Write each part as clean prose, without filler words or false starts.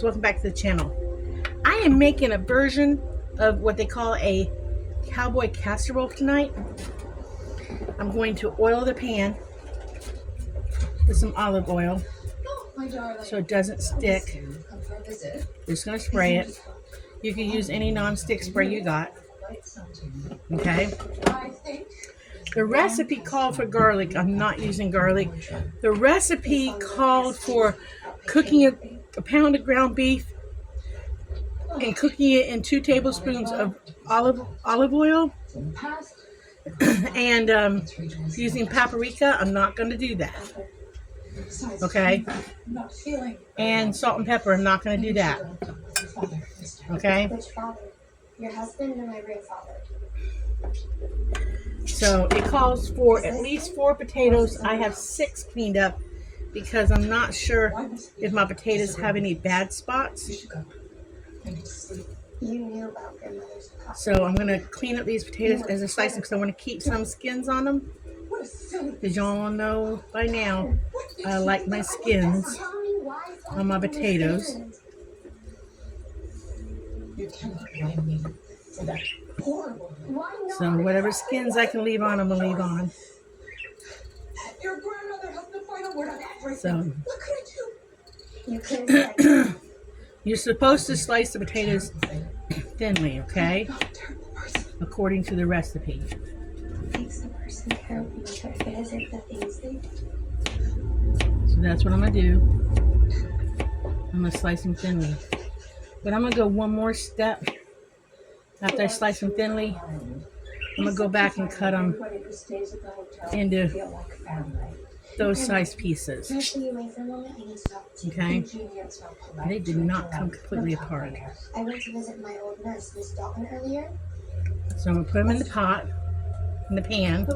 Welcome back to the channel. I am making a version of what they call a Cowboy casserole tonight. I'm going to oil the pan with some olive oil so it doesn't stick. Just going to spray it. You can use any non-stick spray you got. Okay. The recipe called for garlic. I'm not using garlic. The recipe called for cooking a pound of ground beef and cooking it in 2 tablespoons of olive oil and using paprika. I'm not going to do that. Okay. And salt and pepper. I'm not going to do that. Okay. Which father? Your husband or my grandfather? So it calls for at least 4 potatoes. I have 6 cleaned up because I'm not sure if my potatoes have any bad spots. You knew about grandmother's pop. So I'm going to clean up these potatoes as I slice them because I want to keep some skins on them. Because y'all know by now I like my skins on my potatoes. So whatever skins I can leave on, I'm going to leave on. Your grandmother has the final word on everything. So What could I do? You couldn't. you're supposed to slice the potatoes thinly, okay? According to the recipe. Makes the person care of each other. It isn't the things they do. So that's what I'm going to do. I'm going to slice them thinly. But I'm going to go one more step. After I slice them thinly, I'm going to go back and cut them into those size pieces. Can I see you wait for a moment? I need to talk to you. Okay? They did not come completely apart. I went to visit my old nurse, Miss Dalton, earlier. So I'm going to put them in the pot, in the pan.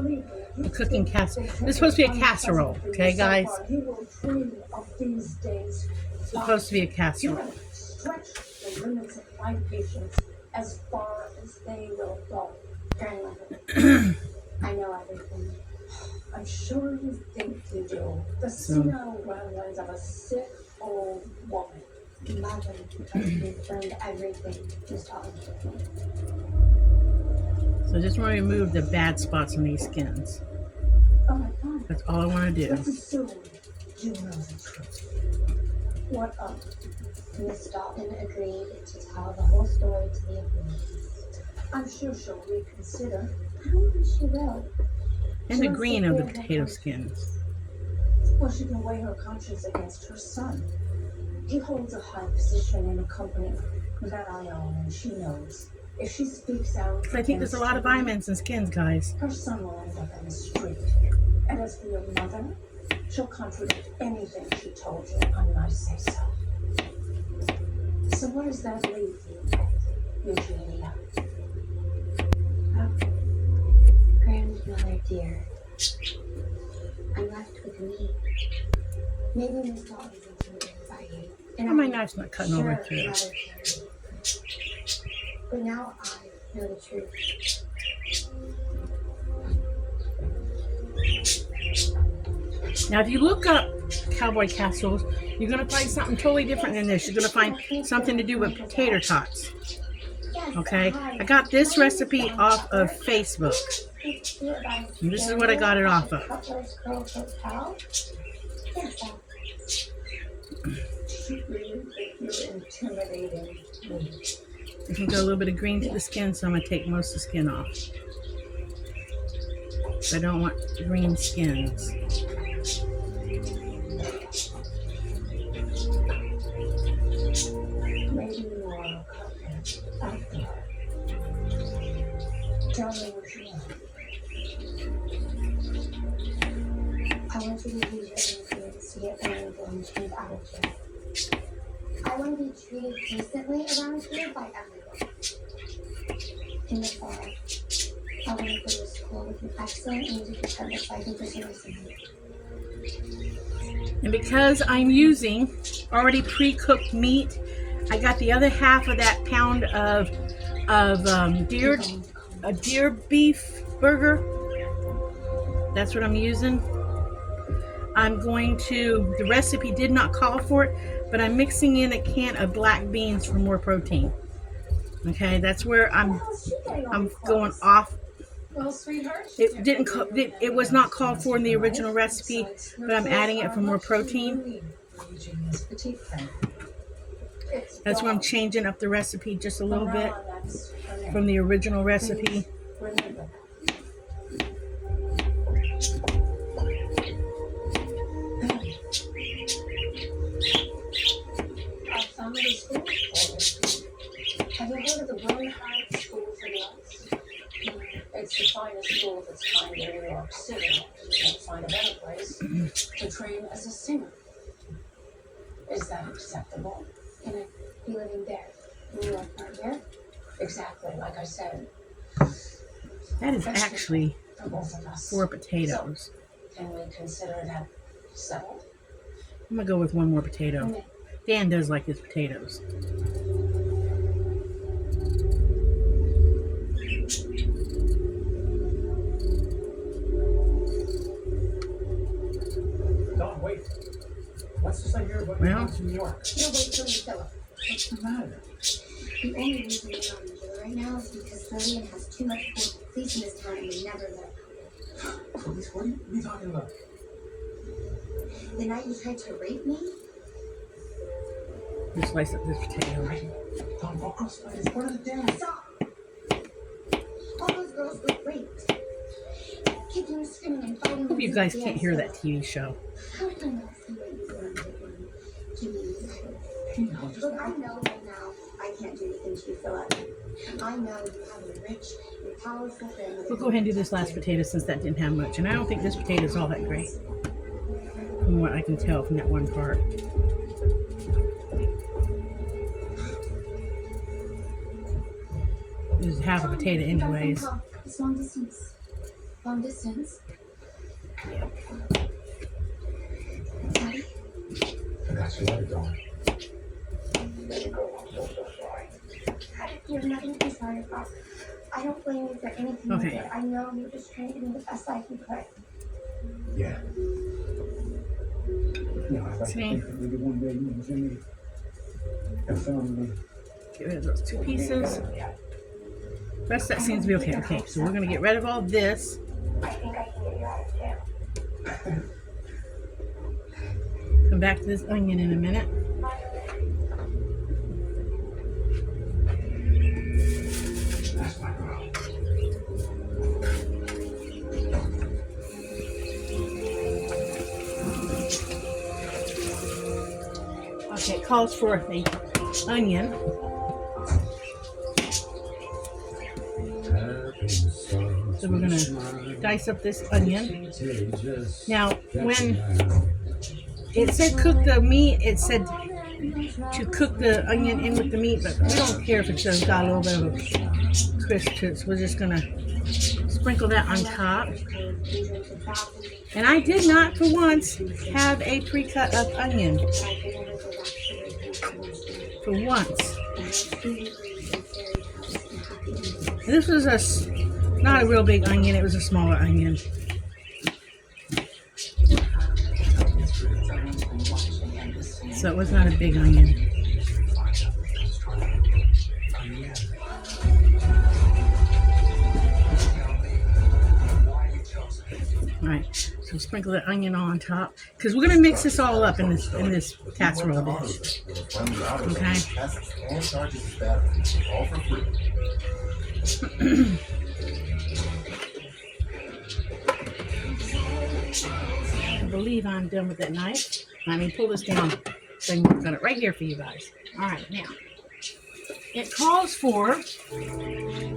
I'm cooking casserole. This is supposed to be a casserole, okay, guys? It's supposed to be a casserole. Stretch the limits of my patience as far as they will go. Grandmother, I know everything. I'm sure you think you do. The senile ramblings of a sick old woman. Mother confirmed everything, Miss Dalton. So I just want to remove the bad spots on these skins. Oh my God. That's all I want to Let's do. assume you know the truth. What of? Miss Dalton agreed to tell the whole story to the authorities. I'm sure she'll reconsider. I don't think she will. And the green of the potato skins. Well, she can weigh her conscience against her son. He holds a high position in a company that I own, and she knows. If she speaks out, I think there's a lot of vitamins in skins, guys. her son will end up in the street. And as for your mother, she'll contradict anything she told you on my say-so. So what does that leave you, Eugenia? Oh, grandmother dear, I'm left with me. Maybe Miss Dalton's intimidated by you. Oh, my knife's not cutting over through. Mother cares. But now I know the truth. Now, if you look up Cowboy casseroles, you're going to find something totally different than this. You're going to find something to do with potato tots. Okay? I got this recipe off of Facebook. And this is what I got it off of. She really think you're intimidating me. You can go a little bit of green to the skin, so I'm going to take most of the skin off. I don't want green skins. Maybe you are a cokehead out there. Tell me what you want. I want you to use your influence to get Aaron going to move out of here. I want to be treated decently around here by everyone. In the fall, I want to go to school with an excellent music department so I can pursue my singing. And because I'm using already pre-cooked meat, I got the other half of that pound of deer beef burger. That's what I'm using. I'm going to, the recipe did not call for it, but I'm mixing in a can of black beans for more protein. Okay, that's where I'm going off. Well, sweetheart, It didn't. It was not called for in the original recipe, but I'm adding it for more protein. That's why I'm changing up the recipe just a little bit from the original recipe. Have you heard of the Bernhardt School for the Arts? It's the finest school of its kind in New York City. You can't find a better place to train as a singer. Is that acceptable? Can I be living there? In New York, right here? Exactly, like I said. That is actually For both of us. 4 potatoes. Can we consider that settled? I'm gonna go with 1 more potato. Okay. Dan does like his potatoes. Don't wait. What's this I hear about Well, to New York? No, wait till you fill up. What's the matter? The only reason we're not in jail right now is because Lillian has too much police in this town and we never let her. Police? What are you talking about? The night you tried to rape me? just slice up this potato. Right. Don't go across like this. What are the damn? Stop! All those girls were raped. Kicking and screaming and fighting. Hope you guys can't hear that TV show. How can I not see what you were doing to me? Hey, now, just Look, I know right now I can't do anything to you, Philip. I know you have a rich and powerful family. We'll go ahead and do this last potato since that didn't have much. And I don't think this potato is all that great. From what I can tell from that one part. This is half a potato anyways. It's long distance. Long distance. Yeah. Daddy? I got you. Let it go. There you go. I'm so sorry. You have nothing to be sorry about. I don't blame you for anything Okay. you did. I know you're just trying to give me the best life you could. Yeah. You know, I'd like to think that maybe one day, you know, Jimmy and family. Get rid of those 2 pieces. The rest of that seems to be okay. Okay, so we're going to get rid of all this. I think I can get you out of jail. Come back to this onion in a minute. That's my girl. Okay, it calls for the onion. So we're going to dice up this onion. Now, when it said cook the meat, it said to cook the onion in with the meat, but we don't care if it's just got a little bit of a crisp to it. So we're just going to sprinkle that on top. And I did not, for once, have a pre-cut up onion. For once. And this was not a real big onion, it was a smaller onion. So it was not a big onion. Alright, so sprinkle the onion on top. Because we're going to mix this all up in this casserole dish. Okay? I believe I'm done with that knife. Let me pull this down so I can work on it right here for you guys. Alright, now. It calls for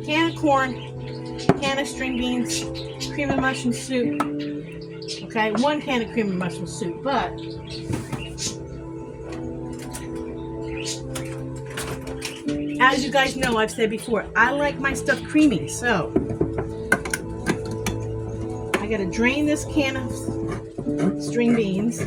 can of corn, can of string beans, cream of mushroom soup. Okay, 1 can of cream of mushroom soup, but as you guys know, I've said before, I like my stuff creamy, so I gotta drain this can of string beans.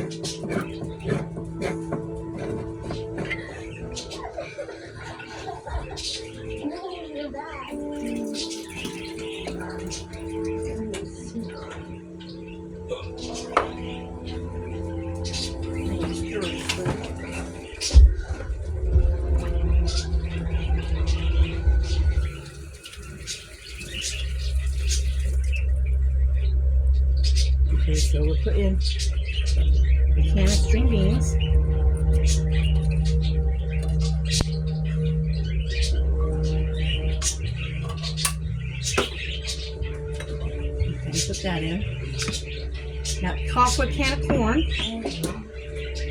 put in a can of string beans. Okay, put that in. Now it calls for a can of corn.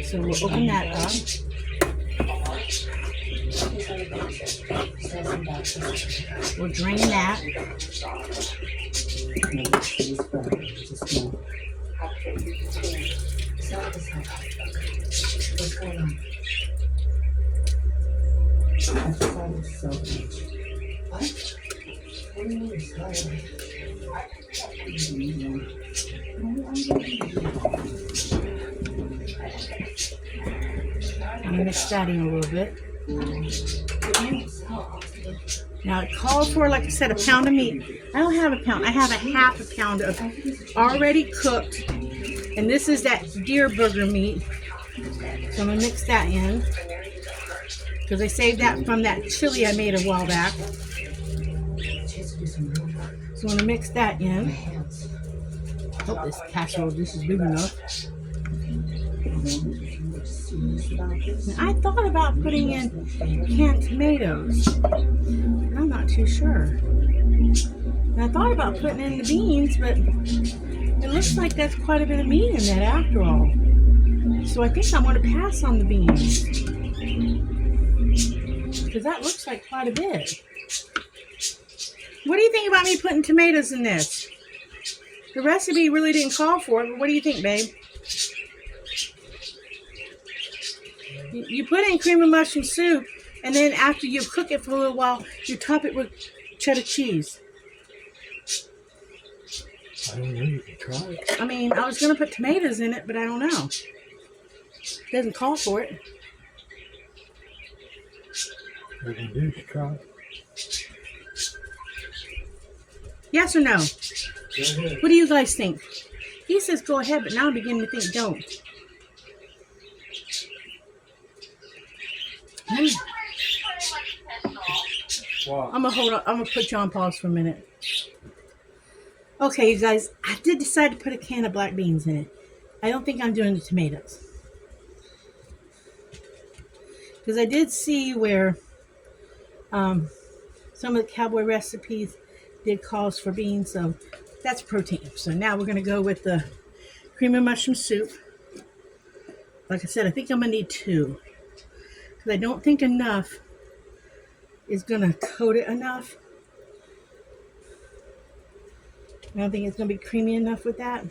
So we'll open that up. We'll drain that. What's going on? What? What do you mean sorry? I'm going to mix that in a little bit. Now it calls for, like I said, a pound of meat. I don't have a pound. I have a half a pound of already cooked. And this is that deer burger meat. So I'm going to mix that in. Because I saved that from that chili I made a while back. So I'm going to mix that in. I hope this casserole dish is big enough. Now, I thought about putting in canned tomatoes. I'm not too sure. And I thought about putting in the beans, but it looks like that's quite a bit of meat in that after all. So I think I'm going to pass on the beans. Because that looks like quite a bit. What do you think about me putting tomatoes in this? The recipe really didn't call for it, but what do you think, babe? You put in cream of mushroom soup, and then after you cook it for a little while, you top it with cheddar cheese. I don't know, you can try it. I mean, I was going to put tomatoes in it, but I don't know. It doesn't call for it. All you can do is try it. Yes or no? Go ahead. What do you guys think? He says go ahead, but now I'm beginning to think don't. Wow. I'm gonna hold on. I'm gonna put you on pause for a minute. Okay, you guys, I did decide to put a can of black beans in it. I don't think I'm doing the tomatoes. Because I did see where some of the Cowboy recipes did calls for beans, so that's protein. So now we're gonna go with the cream of mushroom soup. Like I said, I think I'm gonna need 2. Because I don't think enough is gonna coat it enough. I don't think it's going to be creamy enough with that.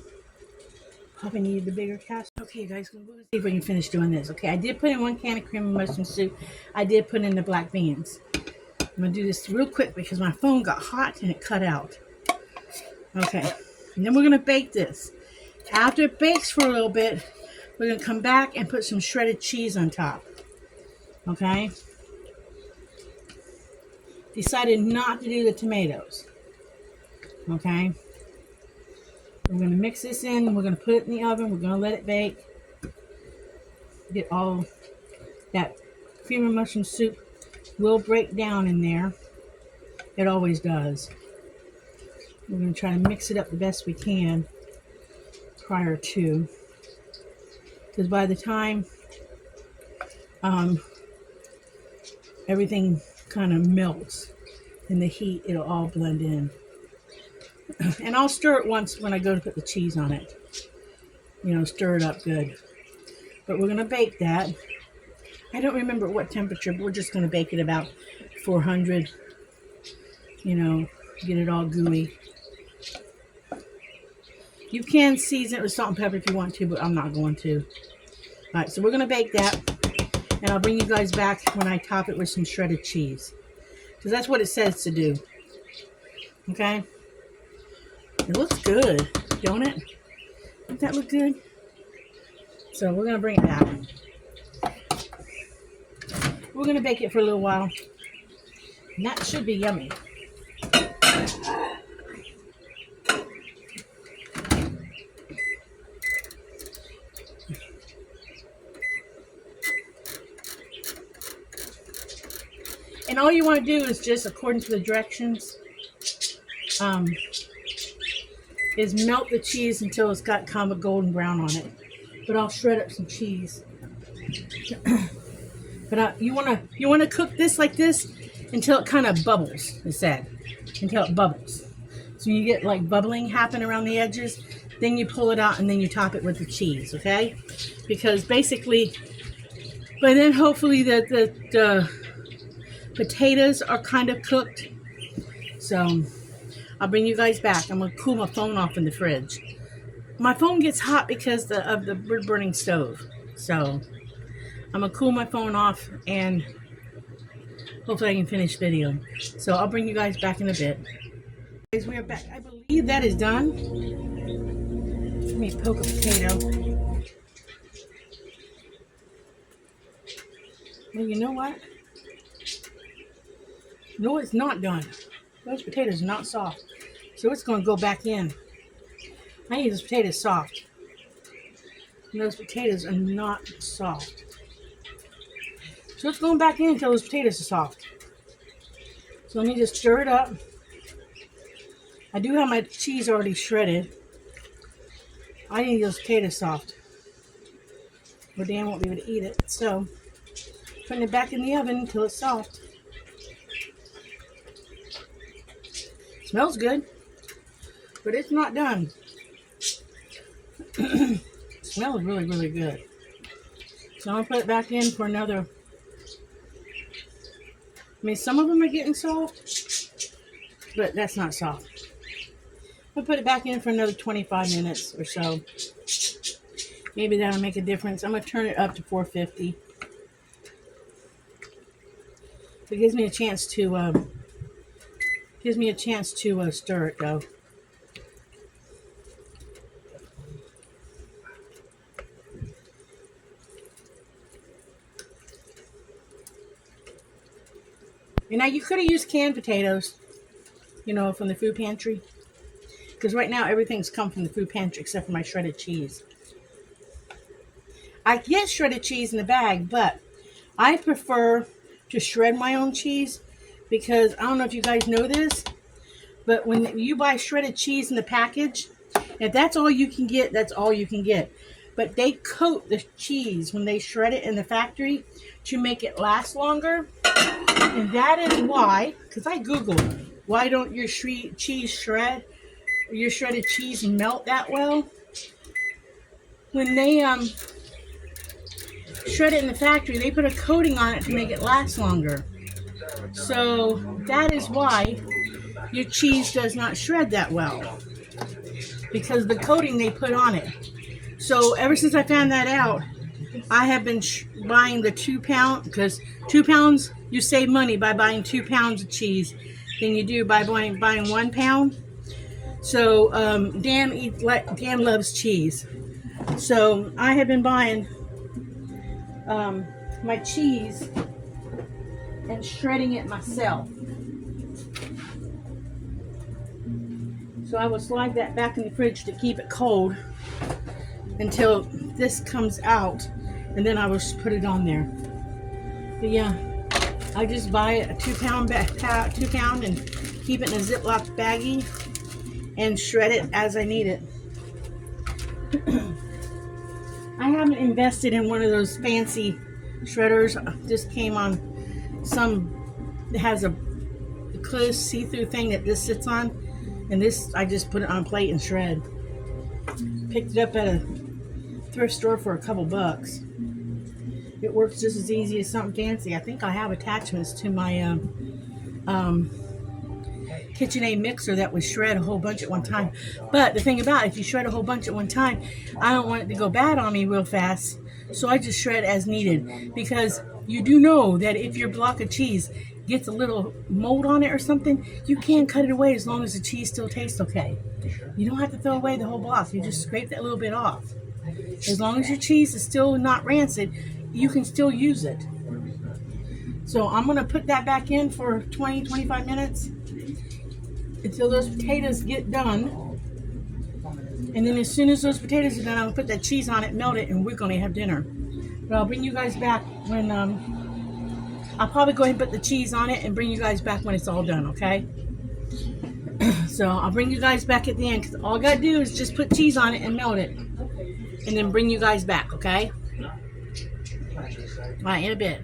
Probably needed the bigger cast. Okay, you guys, we'll see if we can finish doing this. Okay, I did put in 1 can of cream of mushroom soup. I did put in the black beans. I'm going to do this real quick because my phone got hot and it cut out. Okay, and then we're going to bake this. After it bakes for a little bit, we're going to come back and put some shredded cheese on top. Okay? Decided not to do the tomatoes. Okay? We're going to mix this in, and we're going to put it in the oven. We're going to let it bake. Get all that cream of mushroom soup will break down in there. It always does. We're going to try to mix it up the best we can prior to. Because by the time everything kind of melts in the heat, it'll all blend in. And I'll stir it once when I go to put the cheese on it. You know, stir it up good. But we're going to bake that. I don't remember what temperature, but we're just going to bake it about 400. You know, get it all gooey. You can season it with salt and pepper if you want to, but I'm not going to. Alright, so we're going to bake that. And I'll bring you guys back when I top it with some shredded cheese. Because that's what it says to do. Okay? It looks good, don't it? Doesn't that look good? So we're going to bring it back. We're going to bake it for a little while. And that should be yummy. And all you want to do is just, according to the directions, is melt the cheese until it's got kind of a golden brown on it. But I'll shred up some cheese. But you wanna cook this like this until it kind of bubbles. It said until it bubbles. So you get like bubbling happen around the edges. Then you pull it out and then you top it with the cheese. Okay? Because basically, by then hopefully the potatoes are kind of cooked. So I'll bring you guys back. I'm gonna cool my phone off in the fridge. My phone gets hot because of the wood burning stove. So I'm gonna cool my phone off and hopefully I can finish video. So I'll bring you guys back in a bit. Guys, we are back. I believe that is done. Let me poke a potato. Well, you know what? No, it's not done. Those potatoes are not soft. So it's going to go back in. I need those potatoes soft. And those potatoes are not soft. So it's going back in until those potatoes are soft. So let me just stir it up. I do have my cheese already shredded. I need those potatoes soft. Or Dan won't be able to eat it. So putting it back in the oven until it's soft. Smells good, but it's not done. Smells really, really good. So I'm gonna put it back in for another. I mean, some of them are getting soft, but that's not soft. I'll put it back in for another 25 minutes or so. Maybe that'll make a difference. I'm gonna turn it up to 450. It gives me a chance to stir it though. And now you could have used canned potatoes, you know, from the food pantry. Because right now everything's come from the food pantry except for my shredded cheese. I get shredded cheese in the bag, but I prefer to shred my own cheese because I don't know if you guys know this, but when you buy shredded cheese in the package, if that's all you can get, that's all you can get. But they coat the cheese when they shred it in the factory to make it last longer. And that is why, because I Googled, why don't your cheese shred, your shredded cheese melt that well? When they shred it in the factory, they put a coating on it to make it last longer. So that is why your cheese does not shred that well, because the coating they put on it. So ever since I found that out, I have been buying the 2 pound, because 2 pounds, you save money by buying 2 pounds of cheese than you do by buying 1 pound. So Dan loves cheese. So I have been buying my cheese and shredding it myself. So I will slide that back in the fridge to keep it cold until this comes out, and then I will put it on there. But yeah, I just buy a 2 pound and keep it in a Ziploc baggie and shred it as I need it. I haven't invested in one of those fancy shredders. Just came on some that has a close see-through thing that this sits on, and this I just put it on a plate and shred. Picked it up at a thrift store for a couple bucks. It works just as easy as something fancy. I think I have attachments to my KitchenAid mixer that would shred a whole bunch at one time. But the thing about it, if you shred a whole bunch at one time, I don't want it to go bad on me real fast. So I just shred as needed, because you do know that if your block of cheese gets a little mold on it or something, you can cut it away as long as the cheese still tastes okay. You don't have to throw away the whole block. You just scrape that little bit off. As long as your cheese is still not rancid, you can still use it. So I'm going to put that back in for 20-25 minutes until those potatoes get done. And then as soon as those potatoes are done, I'll put that cheese on it, melt it, and we're going to have dinner. But I'll bring you guys back when I'll probably go ahead and put the cheese on it and bring you guys back when it's all done, okay? So I'll bring you guys back at the end because all I gotta do is just put cheese on it and melt it. And then bring you guys back, okay? Alright, in a bit.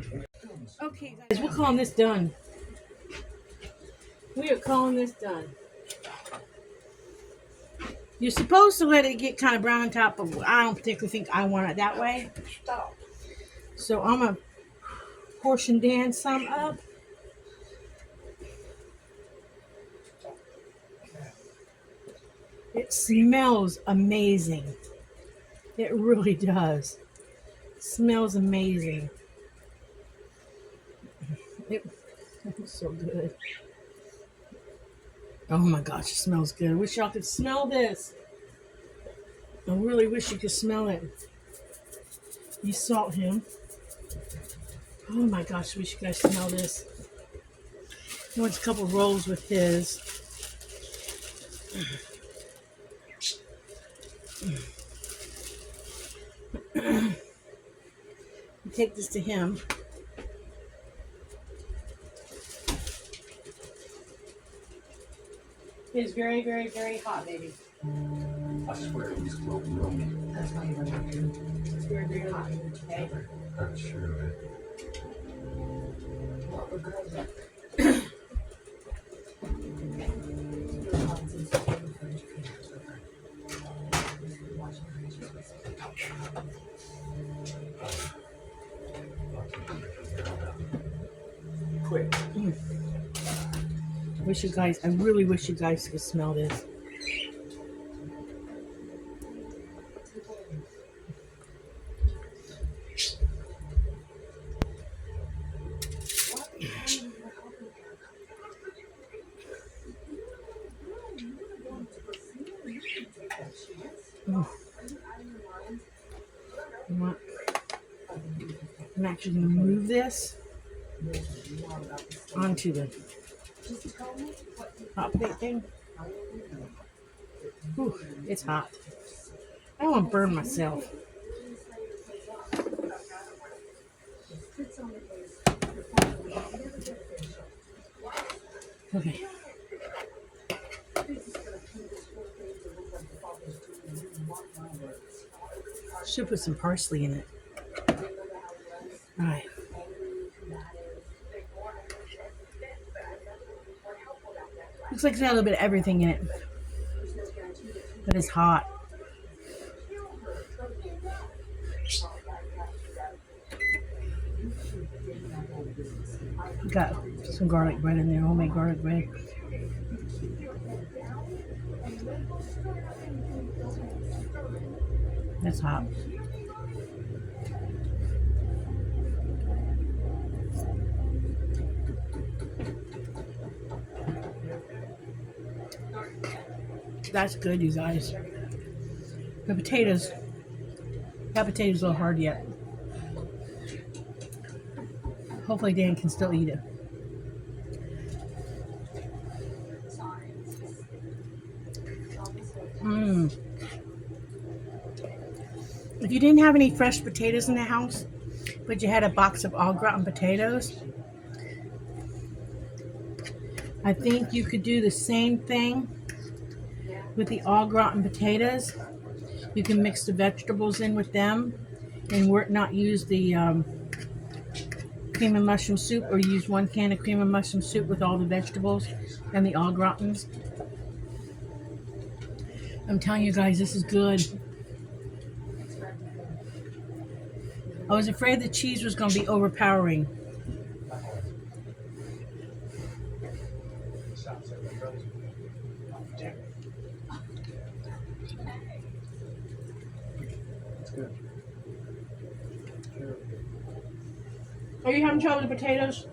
Okay, guys, we're calling this done. We are calling this done. You're supposed to let it get kind of brown on top, but I don't particularly think I want it that way. So I'm going to portion Dan some up. It smells amazing. It really does. It smells amazing. It's so good. Oh my gosh, it smells good. I wish y'all could smell this. I really wish you could smell it. You salt him. Oh my gosh, I wish you guys smell this. He wants a couple rolls with his. Take this to him. It's very, very, very hot, baby. I swear he's broken. That's why you went out here. It's very, very hot. Okay. I'm sure of it. What would girls up? Quick. I really wish you guys could smell this. I'm actually going to move this onto the hot plate thing. Whew, it's hot. I don't want to burn myself. Okay. Should put some parsley in it. All right. Looks like it's got a little bit of everything in it. But it's hot. Got some garlic bread in there, homemade garlic bread. That's hot. That's good, you guys. The potatoes. That potato's a little hard yet. Hopefully Dan can still eat it. If you didn't have any fresh potatoes in the house, but you had a box of au gratin potatoes, I think you could do the same thing with the au gratin potatoes. You can mix the vegetables in with them and not use the cream and mushroom soup, or use 1 can of cream and mushroom soup with all the vegetables and the au gratins. I'm telling you guys, this is good. I was afraid the cheese was going to be overpowering. That's good. Are you having trouble with the potatoes?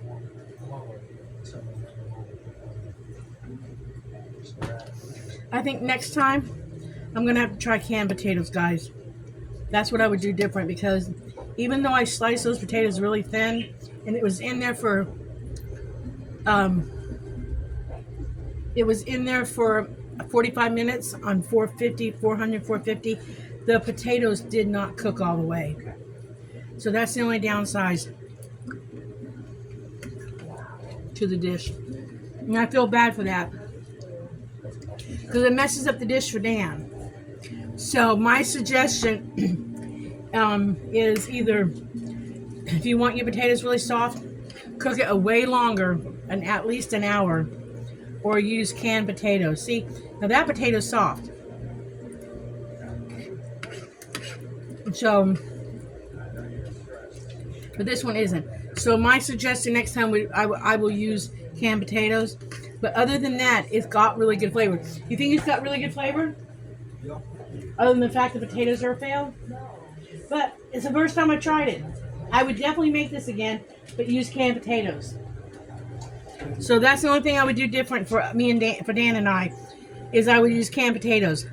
I think next time I'm going to have to try canned potatoes, guys. That's what I would do different, because even though I sliced those potatoes really thin and it was in there for 45 minutes on 450, the potatoes did not cook all the way. So that's the only downside to the dish. And I feel bad for that. because it messes up the dish for Dan. So my suggestion is either, if you want your potatoes really soft, cook it way longer, and at least an hour, or use canned potatoes. See, now that potato's soft. So, but this one isn't. So my suggestion next time, I will use canned potatoes. But other than that, it's got really good flavor. You think it's got really good flavor? Yeah. Other than the fact the potatoes are a fail? But it's the first time I tried it. I would definitely make this again, but use canned potatoes. So that's the only thing I would do different for me and Dan, for Dan and I, is I would use canned potatoes.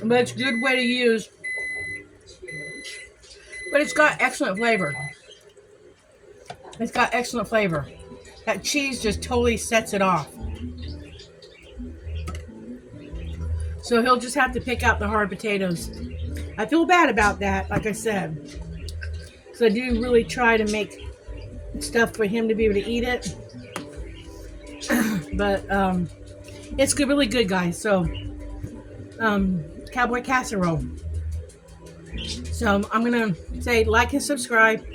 But it's a good way to use. But it's got excellent flavor. It's got excellent flavor. That cheese just totally sets it off. So he'll just have to pick out the hard potatoes. I feel bad about that, like I said. So I do really try to make stuff for him to be able to eat it. But it's good, really good, guys. So Cowboy Casserole. So I'm gonna say like and subscribe.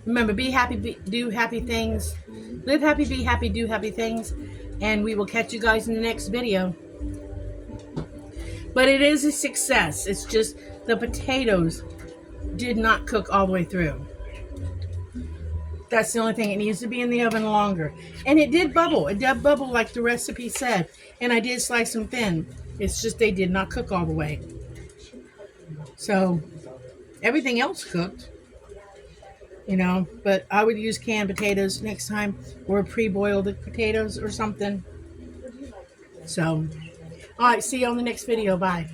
Remember, be happy, do happy things. Live happy, be happy, do happy things. And we will catch you guys in the next video. But it is a success. It's just the potatoes did not cook all the way through. That's the only thing. It needs to be in the oven longer. And it did bubble. It did bubble like the recipe said. And I did slice them thin. It's just they did not cook all the way. So everything else cooked. You know, but I would use canned potatoes next time, or pre-boiled potatoes or something. So, all right, see you on the next video. Bye.